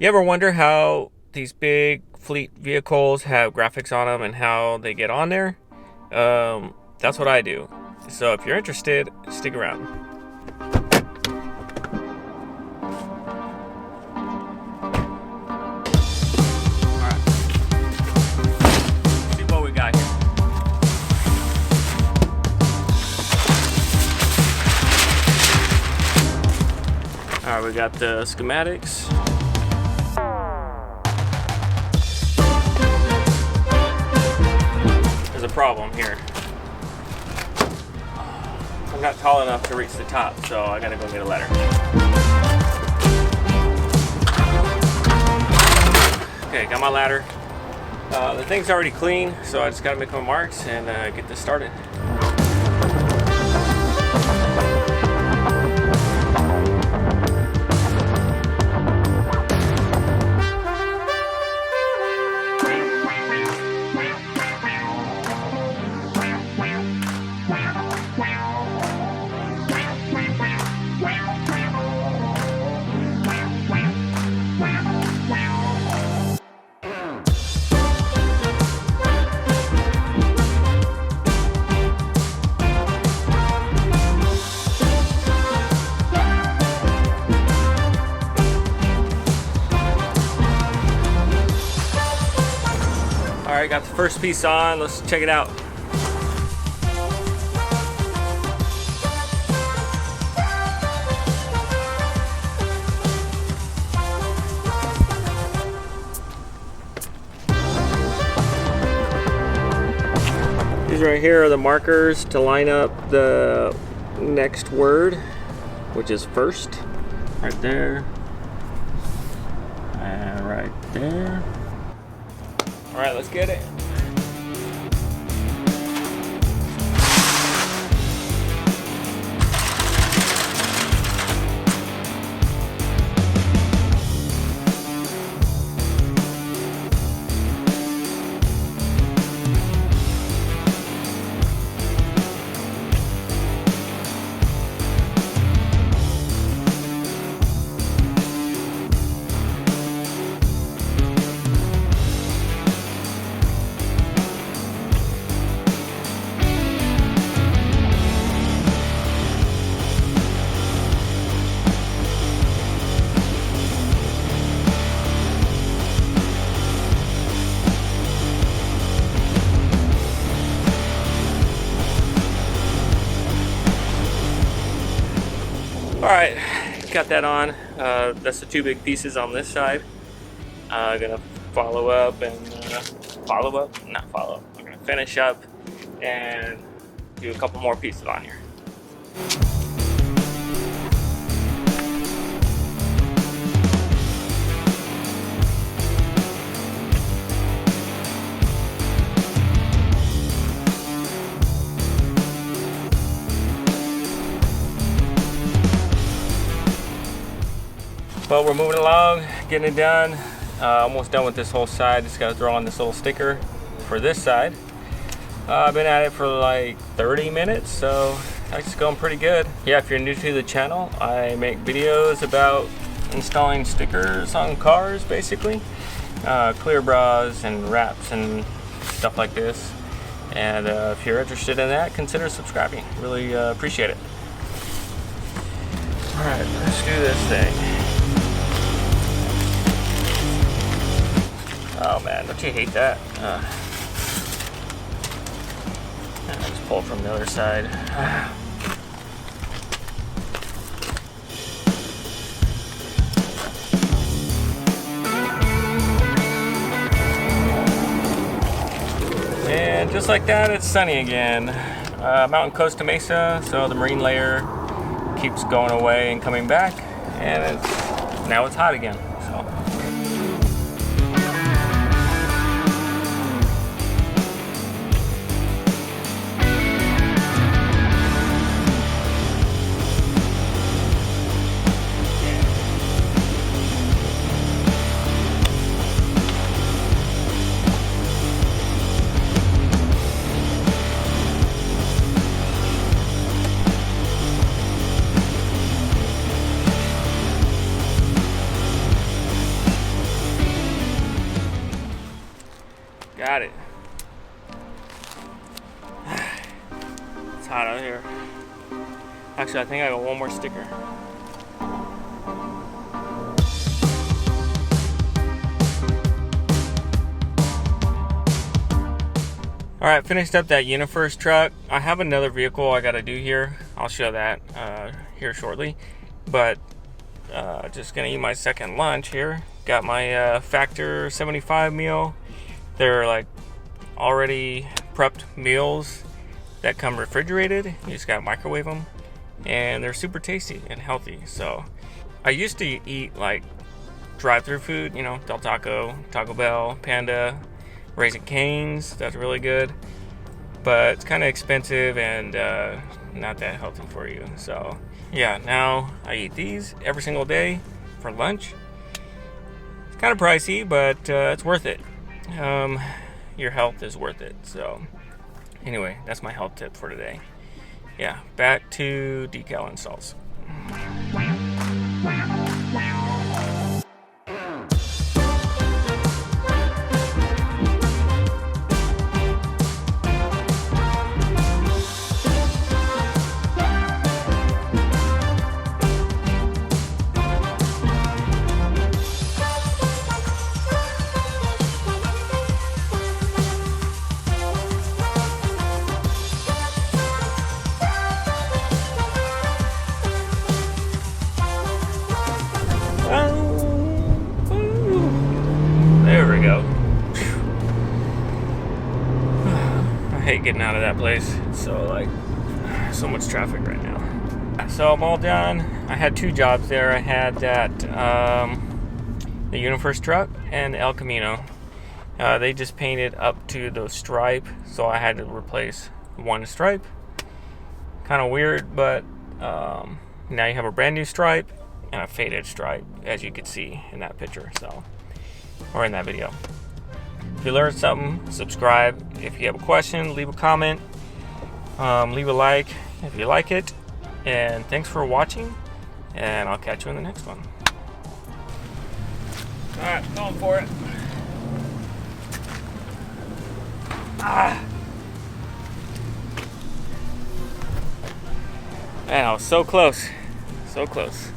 You ever wonder how these big fleet vehicles have graphics on them and how they get on there? That's what I do. So if you're interested, stick around. Alright. See what we got here. Alright, we got the schematics. There's a problem here. I'm not tall enough to reach the top, so I gotta go get a ladder. Okay, got my ladder. The thing's already clean, so I just gotta make my marks and get this started. Alright, got the first piece on. Let's check it out. These right here are the markers to line up the next word, which is first. Right there. And right there. All right, let's get it. Alright, got that on. That's the two big pieces on this side. Gonna follow up and I'm gonna finish up and do a couple more pieces on here. But we're moving along, getting it done. Almost done with this whole side. Just gotta throw on this little sticker for this side. I've been at it for like 30 minutes, so it's going pretty good. Yeah, if you're new to the channel, I make videos about installing stickers on cars, basically. Clear bras and wraps and stuff like this. And if you're interested in that, consider subscribing. Really appreciate it. All right, let's do this thing. Oh man, don't you hate that? Just pull from the other side. And just like that, it's sunny again. Mountain Costa Mesa, so the marine layer keeps going away and coming back, and now it's hot again. So. at it. It's hot out here. Actually, I think I got one more sticker. All right, finished up that UniFirst truck. I have another vehicle I gotta do here. I'll show that here shortly. But just gonna eat my second lunch here. Got my Factor 75 meal. They're like already prepped meals that come refrigerated. You just gotta microwave them. And they're super tasty and healthy. So I used to eat like drive-through food, you know, Del Taco, Taco Bell, Panda, Raising Cane's. That's really good, but it's kind of expensive and not that healthy for you. So yeah, now I eat these every single day for lunch. It's kind of pricey, but it's worth it. Your health is worth it. So anyway, that's my health tip for today. Yeah, back to decal installs. There we go. I hate getting out of that place. It's so much traffic right now. So I'm all done. I had two jobs there. I had that the UniFirst truck and El Camino. They just painted up to the stripe, so I had to replace one stripe. Kind of weird, but now you have a brand new stripe and a faded stripe, as you could see in that picture, or in that video. If you learned something, subscribe. If you have a question, leave a comment. Leave a like if you like it. And thanks for watching, and I'll catch you in the next one. Alright, going for it. Man, I was so close. So close.